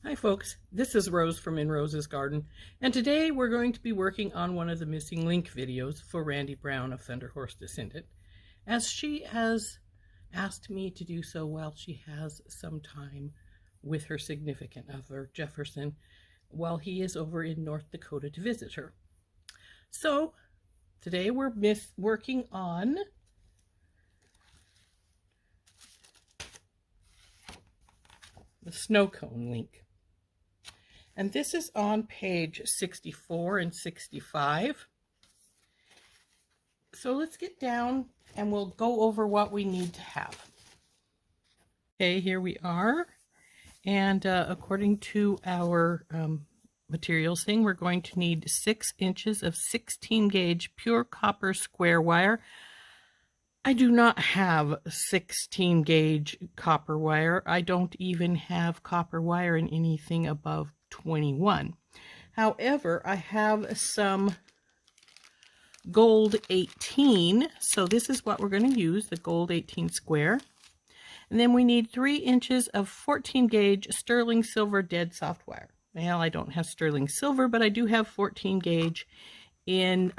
Hi folks, this is Rose from In Rose's Garden, and today we're going to be working on one of the missing link videos for Randy Brown of Thunderhorse Descendant, as she has asked me to do so while she has some time with her significant other, Jefferson, while he is over in North Dakota to visit her. So today we're working on the Snowcone link. And this is on page 64 and 65. So let's get down and we'll go over what we need to have. Okay, here we are. And according to our materials thing, we're going to need 6 inches of 16 gauge pure copper square wire. I do not have 16 gauge copper wire. I don't even have copper wire in anything above 21. However, I have some gold 18, so this is what we're going to use, the gold 18 square. And then we need 3 inches of 14 gauge sterling silver dead soft wire. Well, I don't have sterling silver, but I do have 14 gauge in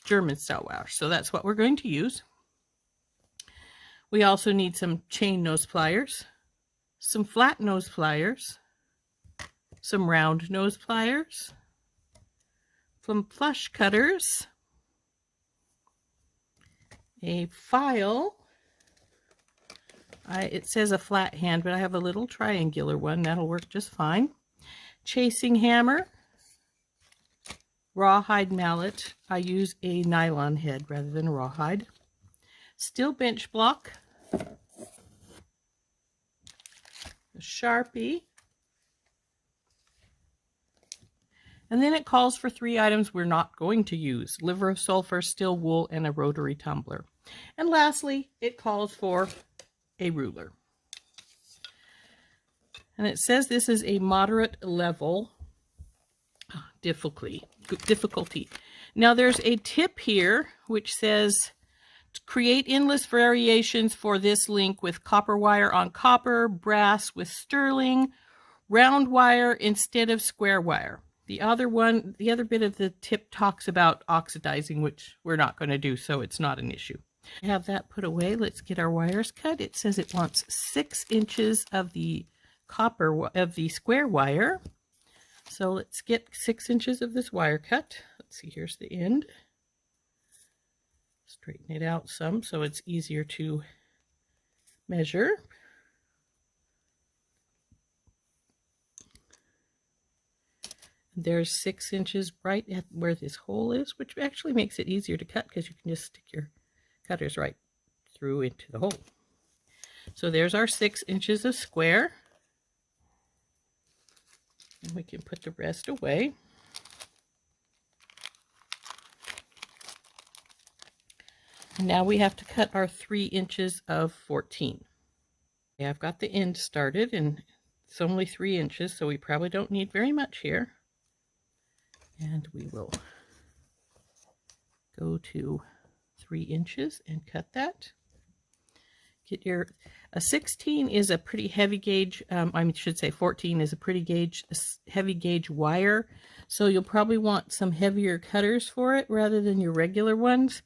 German style wire, so that's what we're going to use. We also need some chain nose pliers, some flat nose pliers, some round nose pliers, some flush cutters, a file. It says a flat hand, but I have a little triangular one. That'll work just fine. Chasing hammer, rawhide mallet. I use a nylon head rather than a rawhide. Steel bench block, a Sharpie, and then it calls for 3 items we're not going to use: liver of sulfur, steel wool, and a rotary tumbler. And lastly, it calls for a ruler. And it says this is a moderate level difficulty. Now there's a tip here which says create endless variations for this link with copper wire on copper, brass with sterling, round wire instead of square wire. The other bit of the tip talks about oxidizing, which we're not going to do, so it's not an issue. Have that put away. Let's get our wires cut. It says it wants 6 inches of the square wire. So let's get 6 inches of this wire cut. Let's see, here's the end. Straighten it out some so it's easier to measure. There's 6 inches right at where this hole is, which actually makes it easier to cut because you can just stick your cutters right through into the hole. So there's our 6 inches of square. And we can put the rest away. And now we have to cut our 3 inches of 14. Okay, I've got the end started and it's only 3 inches, so we probably don't need very much here. And we will go to 3 inches and cut that. Get your, a 16 is a pretty heavy gauge, I should say 14 is a pretty heavy gauge wire. So you'll probably want some heavier cutters for it rather than your regular ones.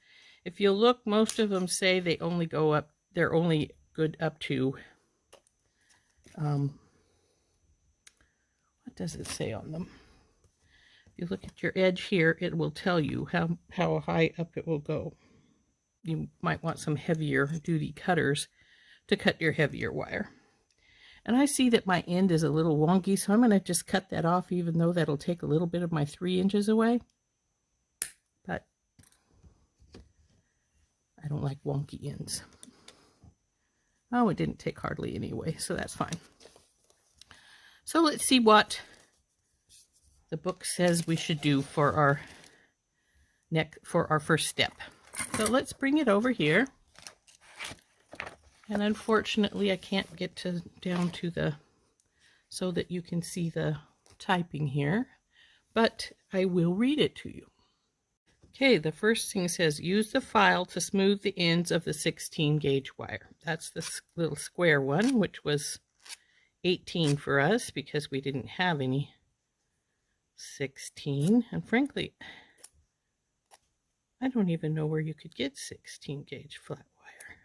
If you look, most of them say they only go up, they're only good up to, what does it say on them? If you look at your edge here, it will tell you how high up it will go. You might want some heavier duty cutters to cut your heavier wire. And I see that my end is a little wonky, so I'm going to just cut that off, even though that'll take a little bit of my 3 inches away. But I don't like wonky ends. Oh, it didn't take hardly any away, so that's fine. So let's see what the book says we should do for our first step. So let's bring it over here. And unfortunately, I can't get down to the, so that you can see the typing here, but I will read it to you. Okay, the first thing says, use the file to smooth the ends of the 16 gauge wire. That's the little square one, which was 18 for us because we didn't have any 16. And frankly, I don't even know where you could get 16 gauge flat wire.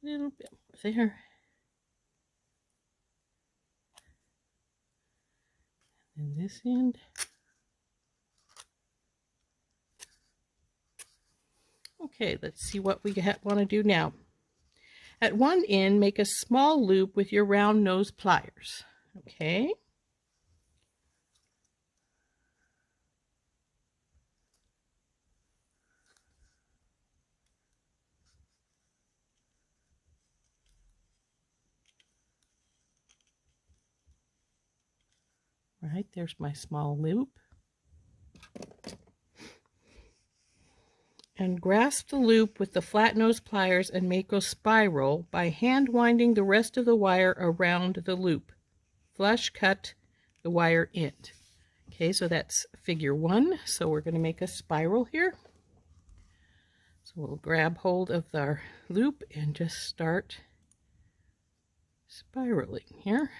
A little bit more there. And this end. Okay, let's see what we want to do now. At one end, make a small loop with your round nose pliers. Okay. Right, there's my small loop. And grasp the loop with the flat nose pliers and make a spiral by hand winding the rest of the wire around the loop. Flush cut the wire end. Okay, so that's figure 1. So we're going to make a spiral here. So we'll grab hold of our loop and just start spiraling here.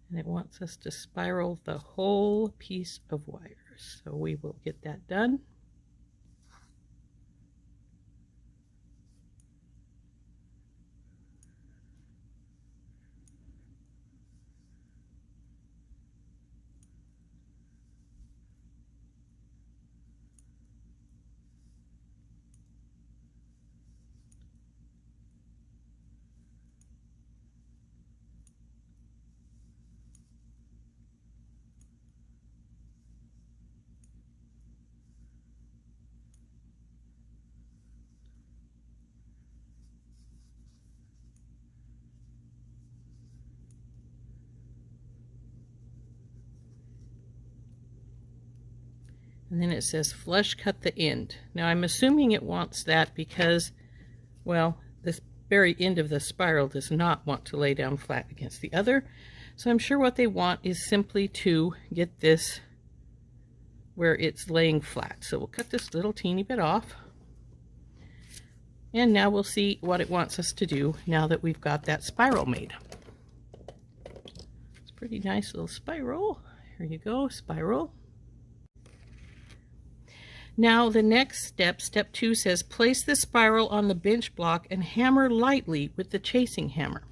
And it wants us to spiral the whole piece of wires. So we will get that done. And then it says flush cut the end. Now I'm assuming it wants that because, well, this very end of the spiral does not want to lay down flat against the other. So I'm sure what they want is simply to get this where it's laying flat. So we'll cut this little teeny bit off. And now we'll see what it wants us to do now that we've got that spiral made. It's a pretty nice little spiral. Here you go, spiral. Now the next step, step 2, says place the spiral on the bench block and hammer lightly with the chasing hammer.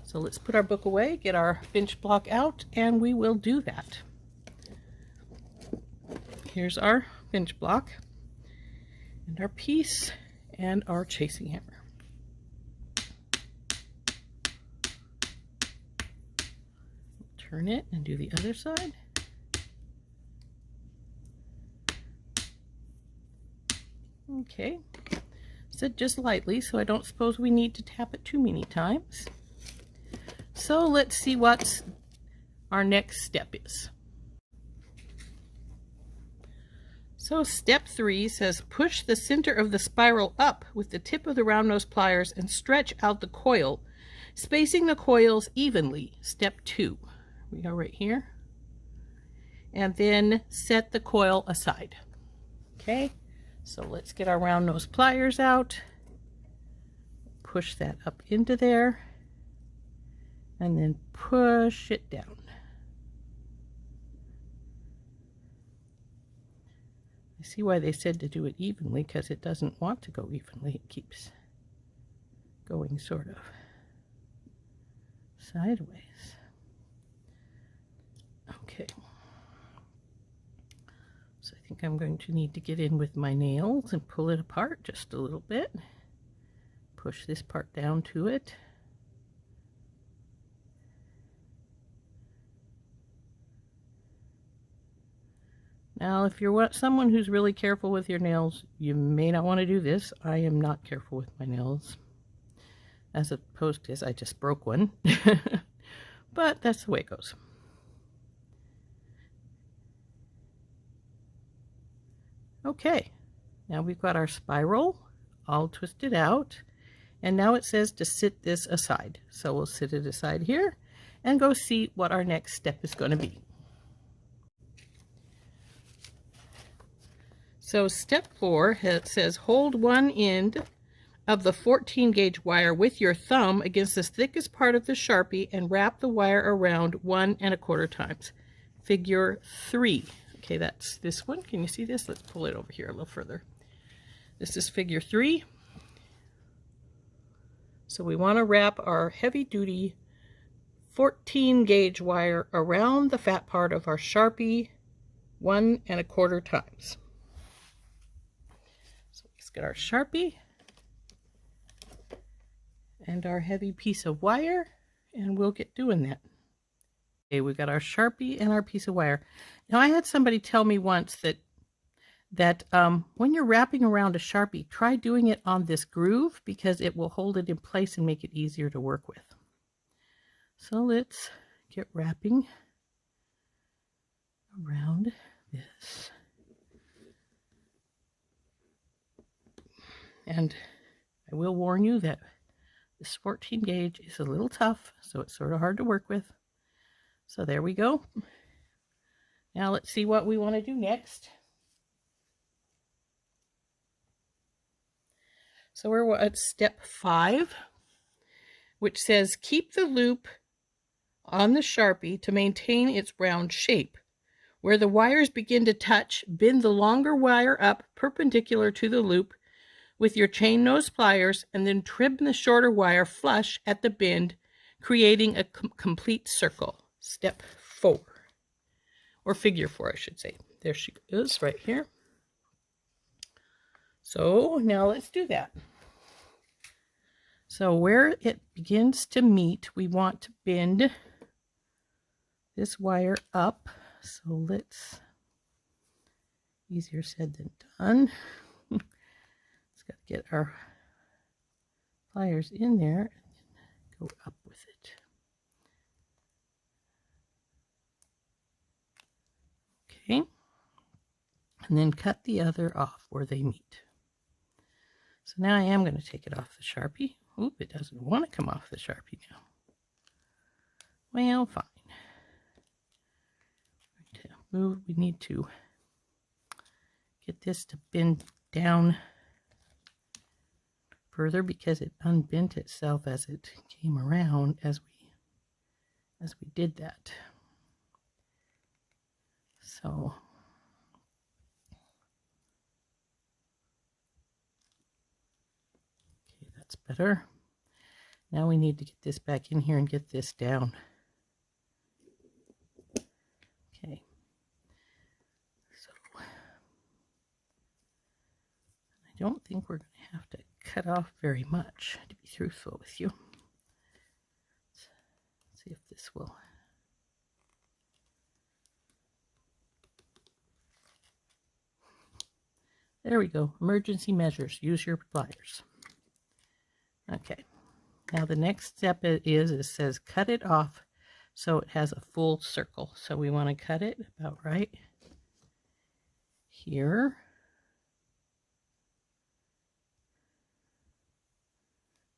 So let's put our book away, get our bench block out, and we will do that. Here's our bench block and our piece and our chasing hammer. Turn it and do the other side. Okay, said just lightly, so I don't suppose we need to tap it too many times. So let's see what our next step is. So step 3 says push the center of the spiral up with the tip of the round nose pliers and stretch out the coil, spacing the coils evenly. Step 2. We go right here. And then set the coil aside. Okay. So let's get our round nose pliers out, push that up into there, and then push it down. I see why they said to do it evenly, because it doesn't want to go evenly. It keeps going sort of sideways. Okay. So I think I'm going to need to get in with my nails and pull it apart just a little bit. Push this part down to it. Now, if you're someone who's really careful with your nails, you may not want to do this. I am not careful with my nails. As opposed to, I just broke one. But that's the way it goes. Okay, now we've got our spiral all twisted out, and now it says to sit this aside. So we'll sit it aside here, and go see what our next step is going to be. So step 4 says hold one end of the 14 gauge wire with your thumb against the thickest part of the Sharpie and wrap the wire around 1 1/4 times. Figure 3. Okay, that's this one. Can you see this? Let's pull it over here a little further. This is figure 3. So we want to wrap our heavy duty 14 gauge wire around the fat part of our Sharpie 1 1/4 times. So let's get our Sharpie and our heavy piece of wire, and we'll get doing that. Okay, we got our Sharpie and our piece of wire. Now I had somebody tell me once that when you're wrapping around a Sharpie, try doing it on this groove because it will hold it in place and make it easier to work with. So let's get wrapping around this. And I will warn you that this 14 gauge is a little tough, so it's sort of hard to work with. So there we go. Now let's see what we want to do next. So we're at step 5, which says keep the loop on the Sharpie to maintain its round shape. Where the wires begin to touch, bend the longer wire up perpendicular to the loop with your chain nose pliers, and then trim the shorter wire flush at the bend, creating a complete circle. Step 4, or figure 4, I should say. There she is, right here. So now let's do that. So where it begins to meet, we want to bend this wire up. So let's, easier said than done. Let's got to get our pliers in there and go up with it. Okay, and then cut the other off where they meet. So now I am going to take it off the Sharpie. Oop, it doesn't want to come off the Sharpie now. Well, fine. To move, we need to get this to bend down further because it unbent itself as it came around as we did that. So okay, that's better. Now we need to get this back in here and get this down. Okay. So I don't think we're going to have to cut off very much, to be truthful with you. Let's see if this will. There we go. Emergency measures. Use your pliers. Okay. Now the next step it says cut it off so it has a full circle. So we want to cut it about right here.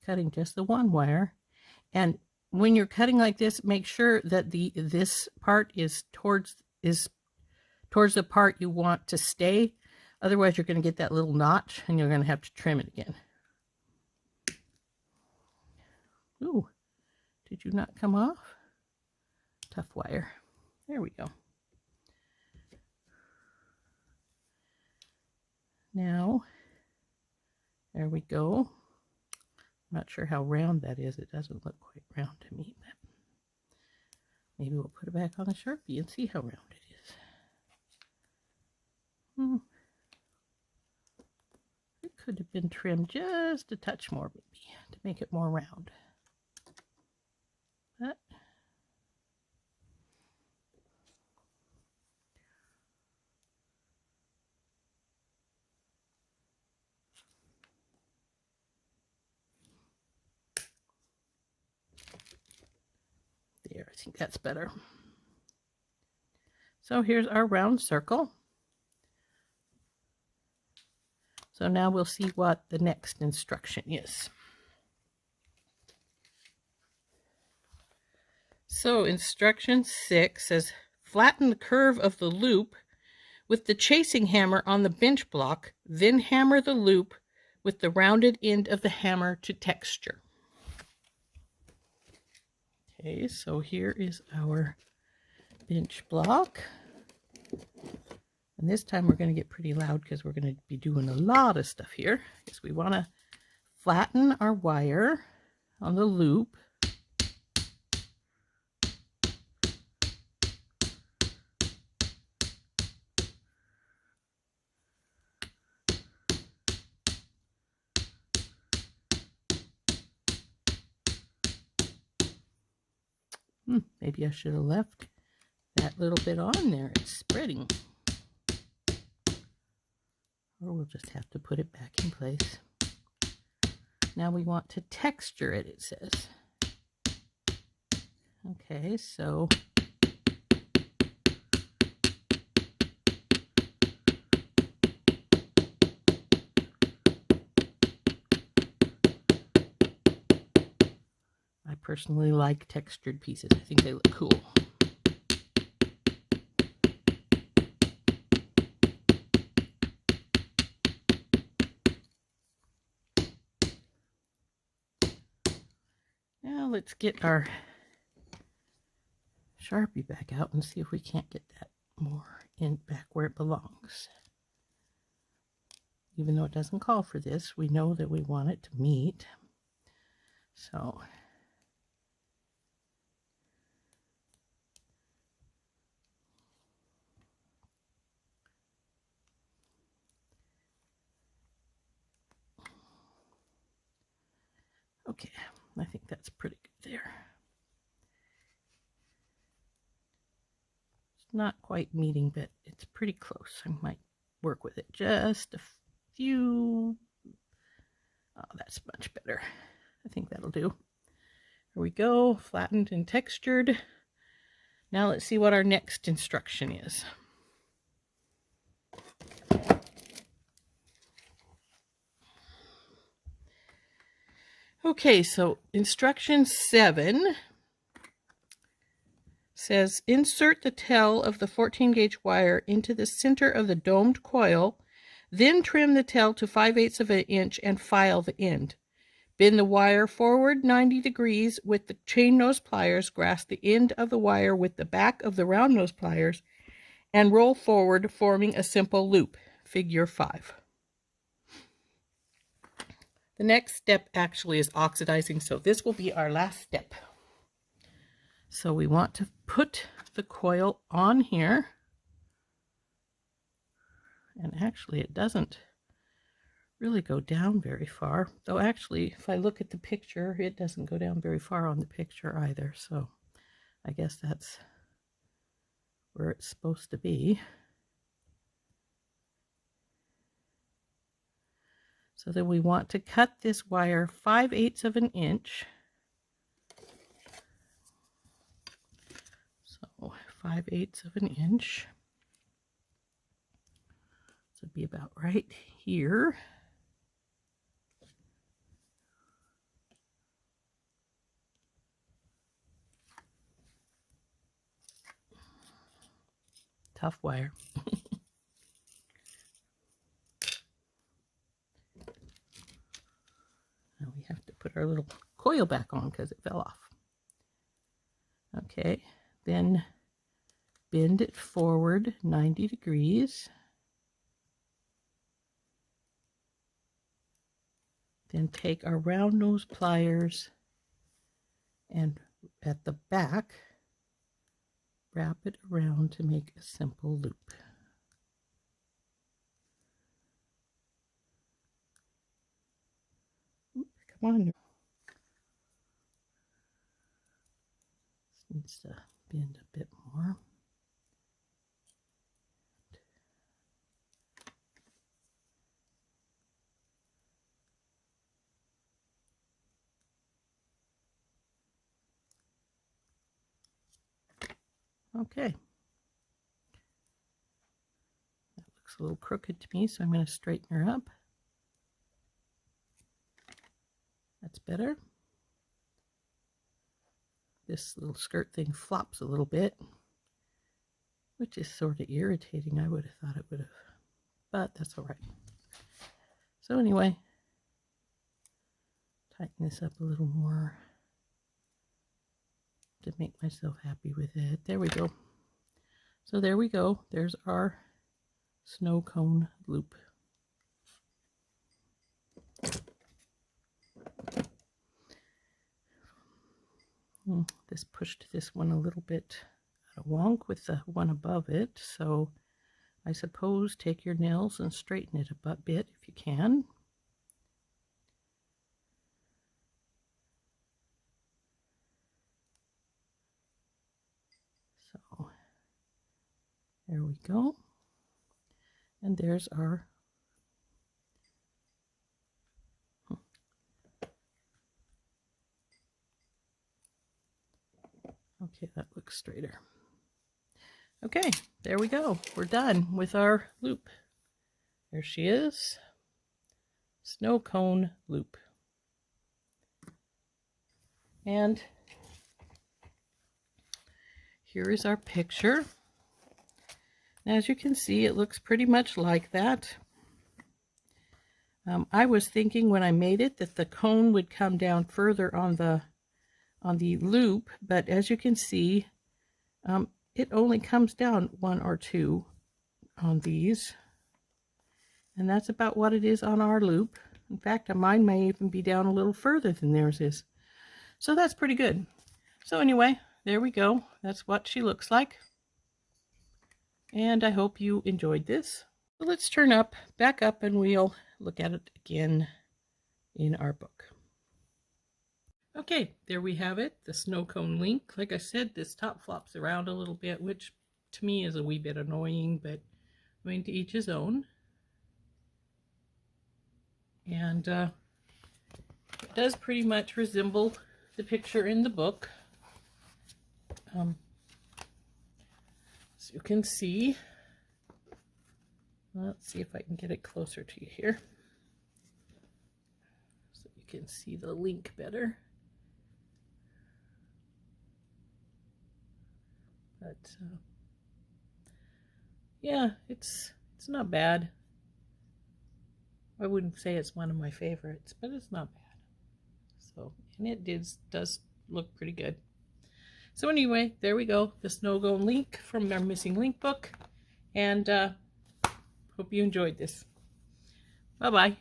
Cutting just the one wire. And when you're cutting like this, make sure that this part is towards the part you want to stay. Otherwise, you're going to get that little notch, and you're going to have to trim it again. Ooh, did you not come off? Tough wire. There we go. Now, there we go. I'm not sure how round that is. It doesn't look quite round to me, but maybe we'll put it back on the Sharpie and see how round it is. It could have been trimmed just a touch more, maybe, to make it more round. But there, I think that's better. So here's our round circle. So now we'll see what the next instruction is. So instruction 6 says flatten the curve of the loop with the chasing hammer on the bench block, then hammer the loop with the rounded end of the hammer to texture. Okay, so here is our bench block. And this time we're going to get pretty loud because we're going to be doing a lot of stuff here. Because we want to flatten our wire on the loop. Maybe I should have left that little bit on there. It's spreading. Or we'll just have to put it back in place. Now we want to texture it, it says. Okay, so I personally like textured pieces. I think they look cool. Now let's get our Sharpie back out and see if we can't get that more in back where it belongs. Even though it doesn't call for this, we know that we want it to meet. So okay, I think that's pretty good there. It's not quite meeting, but it's pretty close. I might work with it just a few. Oh, that's much better. I think that'll do. Here we go, flattened and textured. Now let's see what our next instruction is. Okay, so instruction 7 says insert the tail of the 14 gauge wire into the center of the domed coil, then trim the tail to 5/8 of an inch and file the end. Bend the wire forward 90 degrees with the chain nose pliers, grasp the end of the wire with the back of the round nose pliers, and roll forward, forming a simple loop. Figure 5. The next step actually is oxidizing, so this will be our last step. So we want to put the coil on here. And actually it doesn't really go down very far. Though actually, if I look at the picture, it doesn't go down very far on the picture either. So I guess that's where it's supposed to be. So then we want to cut this wire 5/8 of an inch. So 5/8 of an inch. So it'd be about right here. Tough wire. Now we have to put our little coil back on because it fell off. Okay, then bend it forward 90 degrees. Then take our round nose pliers and at the back, wrap it around to make a simple loop. Come on. This needs to bend a bit more. Okay. That looks a little crooked to me, so I'm going to straighten her up. That's better. this little skirt thing flops a little bit, which is sort of irritating. I would have thought it would have, but that's all right. So anyway, tighten this up a little more to make myself happy with it. There we go. So there we go. There's our snow cone loop. This pushed this one a little bit out of wonk with the one above it, so I suppose take your nails and straighten it a bit if you can. So there we go. And there's our okay, that looks straighter. Okay, there we go. We're done with our loop. There she is. Snow cone loop. And here is our picture. As you can see, it looks pretty much like that. I was thinking when I made it that the cone would come down further on the loop, but as you can see, it only comes down 1 or 2 on these, and that's about what it is on our loop. In fact, mine may even be down a little further than theirs is, so that's pretty good. So anyway, there we go. That's what she looks like, and I hope you enjoyed this. So let's turn back up, and we'll look at it again in our book. Okay, there we have it, the snow cone link. Like I said, this top flops around a little bit, which to me is a wee bit annoying, but I mean, to each his own. And it does pretty much resemble the picture in the book. As you can see, let's see if I can get it closer to you here so you can see the link better. But yeah, it's not bad. I wouldn't say it's one of my favorites, but it's not bad. So, and it does look pretty good. So anyway, there we go, the snow cone link from our missing link book, and hope you enjoyed this. Bye bye.